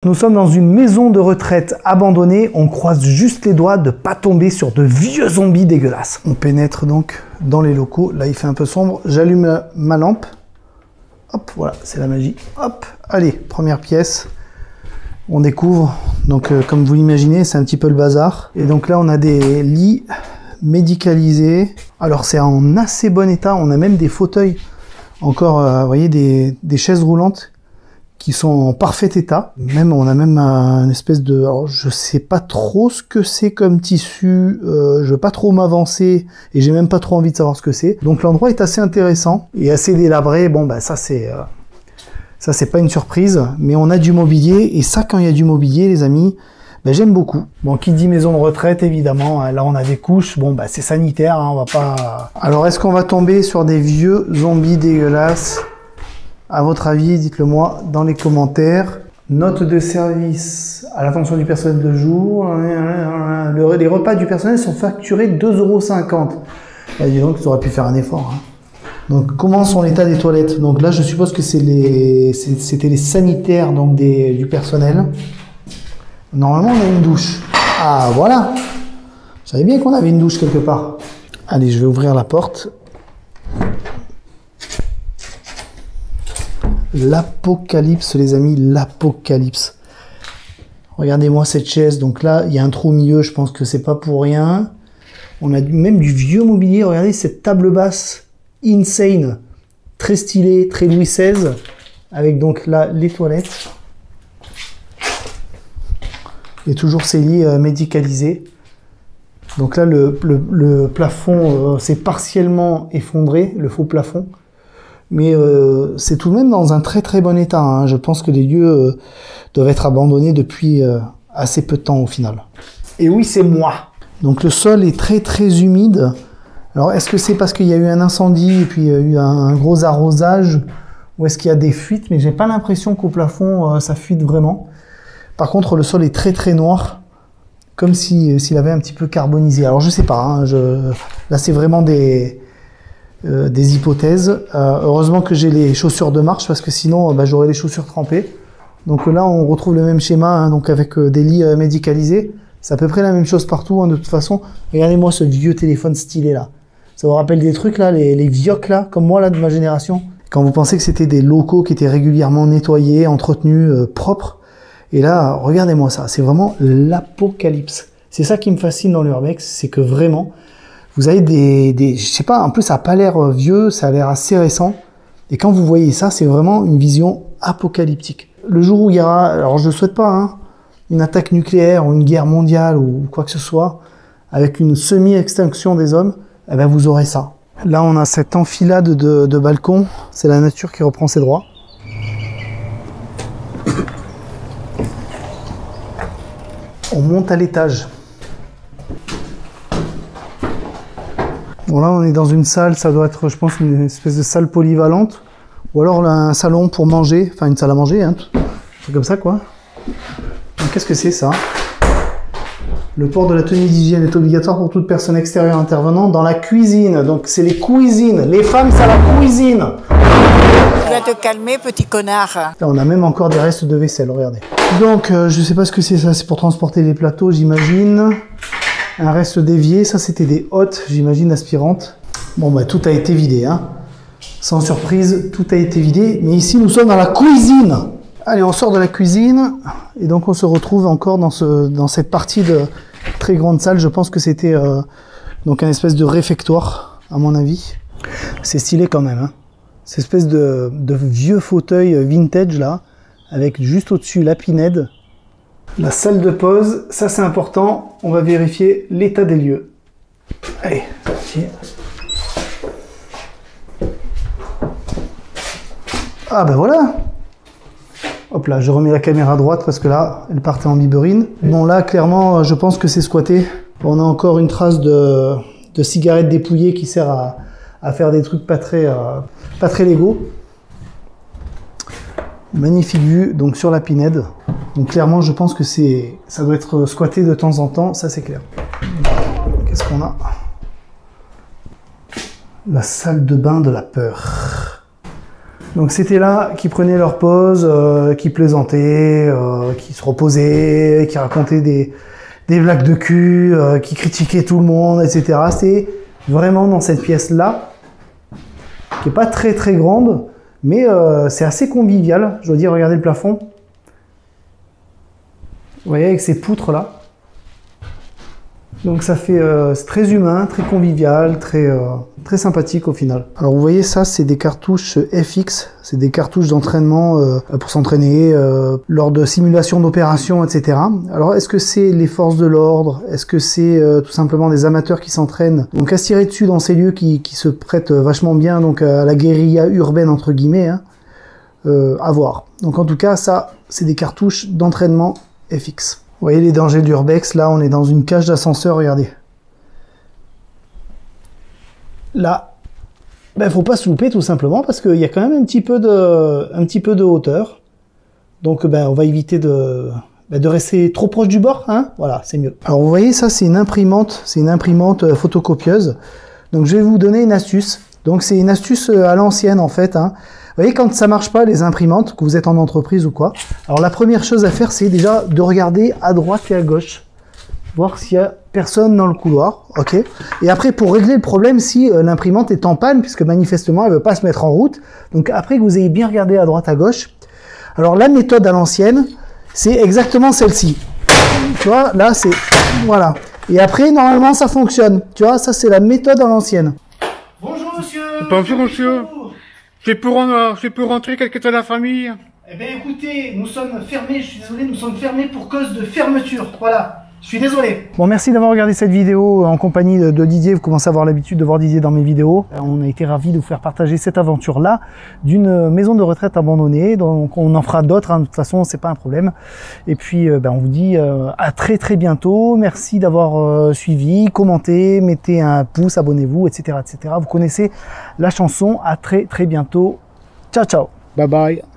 Nous sommes dans une maison de retraite abandonnée, on croise juste les doigts de ne pas tomber sur de vieux zombies dégueulasses. On pénètre donc dans les locaux, là il fait un peu sombre, j'allume ma lampe, hop, voilà, c'est la magie, hop, allez, première pièce, on découvre, donc comme vous l'imaginez, c'est un petit peu le bazar. Et donc là on a des lits médicalisés, alors c'est en assez bon état, on a même des fauteuils, encore, vous voyez, des chaises roulantes, qui sont en parfait état. Même, on a même une espèce de... Alors, je sais pas trop ce que c'est comme tissu, je veux pas trop m'avancer, et j'ai même pas trop envie de savoir ce que c'est. Donc l'endroit est assez intéressant, et assez délabré. Bon, bah ça c'est pas une surprise, mais on a du mobilier, et ça, quand il y a du mobilier, les amis, bah, j'aime beaucoup. Bon, qui dit maison de retraite, évidemment, là on a des couches, bon, bah c'est sanitaire, hein, on va pas... Alors, est-ce qu'on va tomber sur des vieux zombies dégueulasses ? À votre avis, dites-le moi dans les commentaires. Note de service à l'attention du personnel de jour. Les repas du personnel sont facturés 2,50 €. Dis donc, tu aurais pu faire un effort. Hein. Donc, comment sont l'état des toilettes? Donc là, je suppose que c'était les sanitaires donc du personnel. Normalement, on a une douche. Ah, voilà. Je savais bien qu'on avait une douche quelque part. Allez, je vais ouvrir la porte. L'apocalypse, les amis, l'apocalypse. Regardez-moi cette chaise. Donc là, il y a un trou au milieu. Je pense que c'est pas pour rien. On a même du vieux mobilier. Regardez cette table basse insane, très stylée, très Louis XVI, avec donc là les toilettes et toujours ces lits médicalisés. Donc là, le plafond s'est partiellement effondré, le faux plafond. Mais c'est tout de même dans un très très bon état. Hein. Je pense que les lieux doivent être abandonnés depuis assez peu de temps au final. Et oui, c'est moi. Donc le sol est très très humide. Alors est-ce que c'est parce qu'il y a eu un incendie et puis il y a eu un gros arrosage, ou est-ce qu'il y a des fuites? Mais j'ai pas l'impression qu'au plafond ça fuite vraiment. Par contre, le sol est très très noir, comme s'il avait un petit peu carbonisé. Alors je sais pas. Hein, là c'est vraiment des hypothèses. Heureusement que j'ai les chaussures de marche, parce que sinon j'aurais les chaussures trempées. Donc là on retrouve le même schéma, hein, donc avec des lits médicalisés. C'est à peu près la même chose partout, hein, de toute façon. Regardez-moi ce vieux téléphone stylé là. Ça vous rappelle des trucs là, les vioques là, comme moi là de ma génération. Quand vous pensez que c'était des locaux qui étaient régulièrement nettoyés, entretenus, propres. Et là, regardez-moi ça, c'est vraiment l'apocalypse. C'est ça qui me fascine dans l'urbex, c'est que vraiment, vous avez je sais pas, en plus ça a pas l'air vieux, ça a l'air assez récent. Et quand vous voyez ça, c'est vraiment une vision apocalyptique. Le jour où il y aura, alors je ne souhaite pas, hein, une attaque nucléaire ou une guerre mondiale ou quoi que ce soit, avec une semi-extinction des hommes, eh ben vous aurez ça. Là, on a cette enfilade de balcons, c'est la nature qui reprend ses droits. On monte à l'étage. Bon là on est dans une salle, ça doit être je pense une espèce de salle polyvalente. Ou alors là, un salon pour manger, enfin une salle à manger, hein, c'est comme ça quoi. Qu'est-ce que c'est ça? Le port de la tenue d'hygiène est obligatoire pour toute personne extérieure intervenant dans la cuisine. Donc c'est les cuisines, les femmes c'est la cuisine. Tu vas te calmer petit connard. Là on a même encore des restes de vaisselle, regardez. Donc je sais pas ce que c'est ça, c'est pour transporter les plateaux j'imagine. Un reste d'évier, ça c'était des hottes, j'imagine, aspirantes. Bon bah tout a été vidé, hein. Sans surprise, tout a été vidé. Mais ici nous sommes dans la cuisine. Allez, on sort de la cuisine et donc on se retrouve encore dans cette partie de très grande salle. Je pense que c'était donc un espèce de réfectoire, à mon avis. C'est stylé quand même, hein. Cette espèce de vieux fauteuil vintage là, avec juste au-dessus la pinède. La salle de pause, ça c'est important, on va vérifier l'état des lieux. Allez, c'est parti. Ah ben voilà. Hop là, je remets la caméra à droite parce que là, elle partait en biberine. Bon là, clairement, je pense que c'est squatté. On a encore une trace de cigarette dépouillée qui sert à faire des trucs pas très légaux. Magnifique vue, donc sur la pinède. Donc clairement, je pense que ça doit être squatté de temps en temps, ça c'est clair. Qu'est-ce qu'on a? La salle de bain de la peur. Donc c'était là qu'ils prenaient leur pause, qui plaisantaient, qui se reposaient, qui racontaient des blagues de cul, qui critiquaient tout le monde, etc. C'est vraiment dans cette pièce-là, qui est pas très très grande, mais c'est assez convivial. Je dois dire, regardez le plafond. Vous voyez, avec ces poutres-là. Donc ça fait c'est très humain, très convivial, très sympathique au final. Alors vous voyez, ça c'est des cartouches FX, c'est des cartouches d'entraînement pour s'entraîner lors de simulations d'opérations, etc. Alors est-ce que c'est les forces de l'ordre? Est-ce que c'est tout simplement des amateurs qui s'entraînent donc à se tirer dessus dans ces lieux qui se prêtent vachement bien donc à la guérilla urbaine entre guillemets, hein, à voir. Donc en tout cas, ça c'est des cartouches d'entraînement FX. Vous voyez les dangers de l'urbex, là on est dans une cage d'ascenseur, regardez. Là, ben, faut pas se louper tout simplement parce qu'il y a quand même un petit peu de hauteur. Donc ben, on va éviter de rester trop proche du bord, hein, voilà, c'est mieux. Alors vous voyez, ça c'est une imprimante photocopieuse. Donc je vais vous donner une astuce. Donc c'est une astuce à l'ancienne en fait, hein. Vous voyez, quand ça marche pas, les imprimantes, que vous êtes en entreprise ou quoi, alors la première chose à faire, c'est déjà de regarder à droite et à gauche, voir s'il y a personne dans le couloir, ok. Et après, pour régler le problème, si l'imprimante est en panne, puisque manifestement, elle veut pas se mettre en route, donc après que vous ayez bien regardé à droite à gauche, alors la méthode à l'ancienne, c'est exactement celle-ci. Tu vois, là, c'est... Voilà. Et après, normalement, ça fonctionne. Tu vois, ça, c'est la méthode à l'ancienne. Bonjour, monsieur. Bonjour, monsieur. C'est pour rentrer quelque chose à la famille. Eh bien écoutez, nous sommes fermés, je suis désolé, nous sommes fermés pour cause de fermeture, voilà, je suis désolé. Bon, merci d'avoir regardé cette vidéo en compagnie de Didier, vous commencez à avoir l'habitude de voir Didier dans mes vidéos. On a été ravis de vous faire partager cette aventure-là d'une maison de retraite abandonnée, donc on en fera d'autres, hein, de toute façon c'est pas un problème. Et puis on vous dit à très très bientôt, merci d'avoir suivi, commentez, mettez un pouce, abonnez-vous, etc., etc. Vous connaissez la chanson, à très très bientôt, ciao ciao. Bye bye.